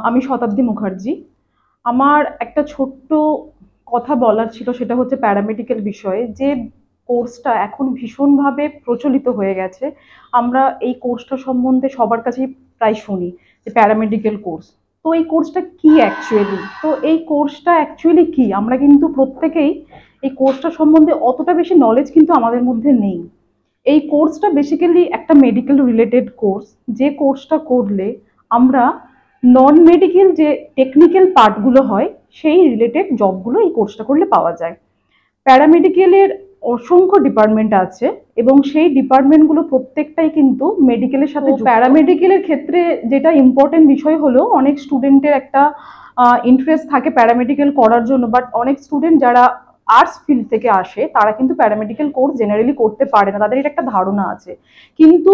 আমি শতাব্দী মুখার্জি। আমার একটা ছোট্ট কথা বলার ছিল, সেটা হচ্ছে প্যারামেডিক্যাল বিষয়ে। যে কোর্সটা এখন ভীষণভাবে প্রচলিত হয়ে গেছে, আমরা এই কোর্সটা সম্বন্ধে সবার কাছেই প্রায় শুনি যে প্যারামেডিক্যাল কোর্স। তো এই কোর্সটা কি অ্যাকচুয়ালি? তো এই কোর্সটা অ্যাকচুয়ালি কি, আমরা কিন্তু প্রত্যেকেই এই কোর্সটা সম্বন্ধে অতটা বেশি নলেজ কিন্তু আমাদের মধ্যে নেই। এই কোর্সটা বেসিক্যালি একটা মেডিকেল রিলেটেড কোর্স, যে কোর্সটা করলে আমরা নন মেডিকেল যে টেকনিক্যাল পার্টগুলো হয় সেই রিলেটেড জবগুলো এই কোর্সটা করলে পাওয়া যায়। প্যারামেডিকেলের অসংখ্য ডিপার্টমেন্ট আছে এবং সেই ডিপার্টমেন্টগুলো প্রত্যেকটাই কিন্তু মেডিকেলের সাথে। প্যারামেডিকেলের ক্ষেত্রে যেটা ইম্পর্টেন্ট বিষয় হলো, অনেক স্টুডেন্টের একটা ইন্টারেস্ট থাকে প্যারামেডিকেল করার জন্য, বাট অনেক স্টুডেন্ট যারা আর্টস ফিল্ড থেকে আসে তারা কিন্তু প্যারামেডিক্যাল কোর্স জেনারেলি করতে পারে না, তাদের এটা একটা ধারণা আছে। কিন্তু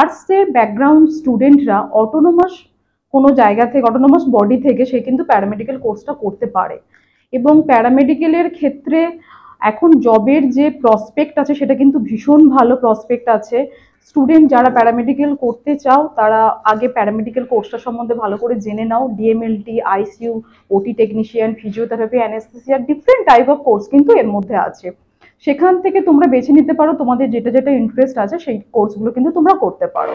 আর্টসের ব্যাকগ্রাউন্ড স্টুডেন্টরা অটোনোমাস কোনো জায়গা থেকে, অটোনোমাস বডি থেকে সে কিন্তু প্যারামেডিক্যাল কোর্সটা করতে পারে। এবং প্যারামেডিক্যালের ক্ষেত্রে এখন জবের যে প্রসপেক্ট আছে সেটা কিন্তু ভীষণ ভালো প্রসপেক্ট আছে। স্টুডেন্ট যারা প্যারামেডিক্যাল করতে চাও তারা আগে প্যারামেডিক্যাল কোর্সটা সম্বন্ধে ভালো করে জেনে নাও। ডিএমএলটি, আইসিইউ, ওটি technician, physiotherapy, anaesthesia, different type of course কিন্তু এর মধ্যে আছে। সেখান থেকে তোমরা বেছে নিতে পারো তোমাদের যেটা যেটা ইন্টারেস্ট আছে, সেই কোর্সগুলো কিন্তু তোমরা করতে পারো।